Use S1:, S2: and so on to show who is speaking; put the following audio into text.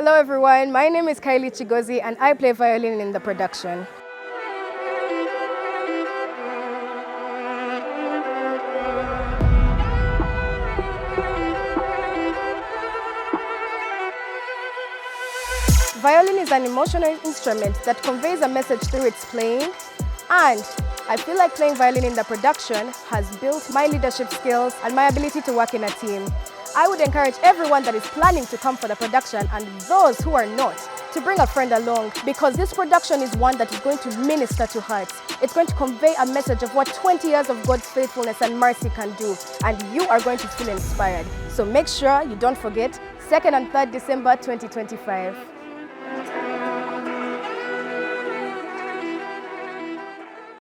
S1: Hello everyone, my name is Kylie Chigozi and I play violin in the production. Violin is an emotional instrument that conveys a message through its playing, and I feel like playing violin in the production has built my leadership skills and my ability to work in a team. I would encourage everyone that is planning to come for the production and those who are not to bring a friend along, because this production is one that is going to minister to hearts. It's going to convey a message of what 20 years of God's faithfulness and mercy can do, and you are going to feel inspired. So make sure you don't forget 2nd and 3rd December 2025.